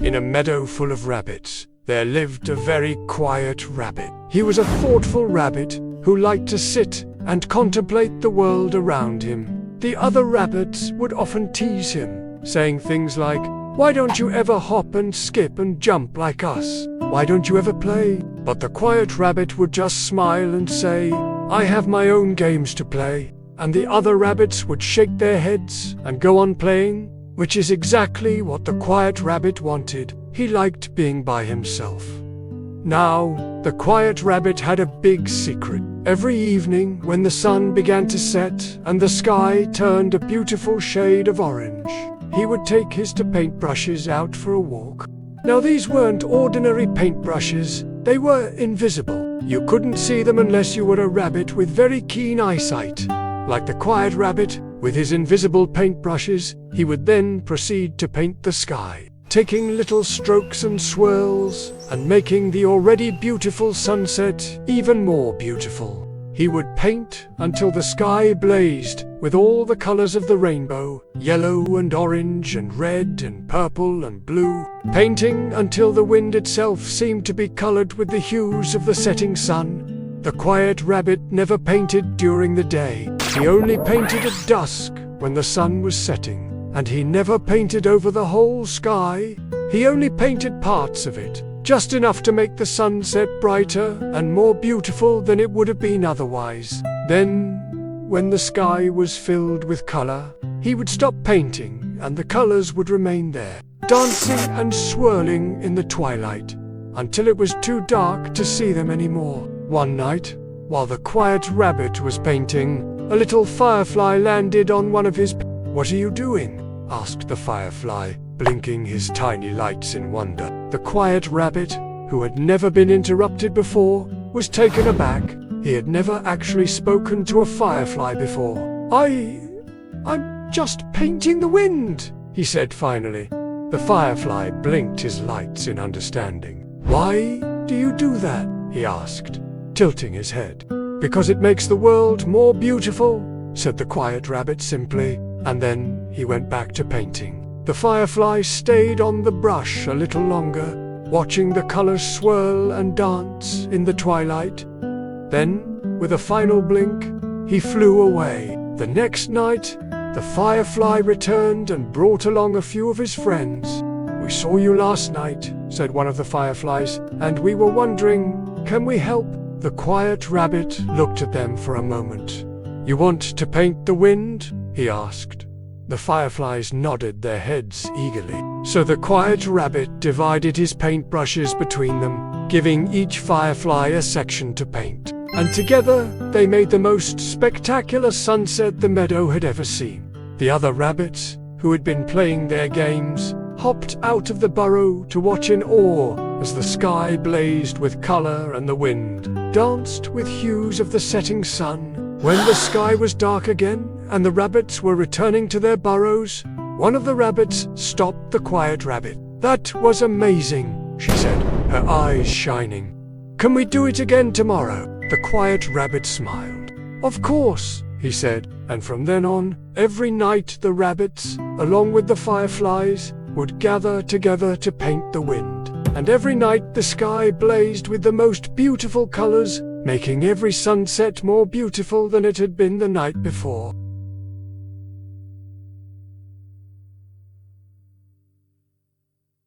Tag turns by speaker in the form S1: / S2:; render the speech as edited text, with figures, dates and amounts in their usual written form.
S1: In a meadow full of rabbits, there lived a very quiet rabbit. He was a thoughtful rabbit who liked to sit and contemplate the world around him. The other rabbits would often tease him, saying things like, "Why don't you ever hop and skip and jump like us? Why don't you ever play?" But the quiet rabbit would just smile and say, "I have my own games to play." And the other rabbits would shake their heads and go on playing, which is exactly what the quiet rabbit wanted. He liked being by himself. Now, the quiet rabbit had a big secret. Every evening, when the sun began to set and the sky turned a beautiful shade of orange, he would take his paintbrushes out for a walk. Now, these weren't ordinary paintbrushes. They were invisible. You couldn't see them unless you were a rabbit with very keen eyesight. Like the quiet rabbit, with his invisible paintbrushes, he would then proceed to paint the sky, taking little strokes and swirls, and making the already beautiful sunset even more beautiful. He would paint until the sky blazed with all the colors of the rainbow, yellow and orange and red and purple and blue, painting until the wind itself seemed to be colored with the hues of the setting sun. The quiet rabbit never painted during the day. He only painted at dusk when the sun was setting. And he never painted over the whole sky. He only painted parts of it, just enough to make the sunset brighter and more beautiful than it would have been otherwise. Then, when the sky was filled with color, he would stop painting and the colors would remain there, dancing and swirling in the twilight, until it was too dark to see them anymore. One night, while the quiet rabbit was painting, a little firefly landed on one of his... "What are you doing?" asked the firefly, blinking his tiny lights in wonder. The quiet rabbit, who had never been interrupted before, was taken aback. He had never actually spoken to a firefly before. I'm just painting the wind," he said finally. The firefly blinked his lights in understanding. "Why do you do that?" he asked, tilting his head. "Because it makes the world more beautiful," said the quiet rabbit simply, and then he went back to painting. The firefly stayed on the brush a little longer, watching the colors swirl and dance in the twilight. Then, with a final blink, he flew away. The next night, the firefly returned and brought along a few of his friends. "We saw you last night," said one of the fireflies, "and we were wondering, can we help?" The quiet rabbit looked at them for a moment. "You want to paint the wind?" he asked. The fireflies nodded their heads eagerly. So the quiet rabbit divided his paintbrushes between them, giving each firefly a section to paint. And together, they made the most spectacular sunset the meadow had ever seen. The other rabbits, who had been playing their games, hopped out of the burrow to watch in awe as the sky blazed with color and the wind danced with hues of the setting sun. When the sky was dark again and the rabbits were returning to their burrows, one of the rabbits stopped the quiet rabbit. "That was amazing," she said, her eyes shining. "Can we do it again tomorrow?" The quiet rabbit smiled. "Of course," he said, and from then on, every night the rabbits, along with the fireflies, would gather together to paint the wind. And every night the sky blazed with the most beautiful colors, making every sunset more beautiful than it had been the night before.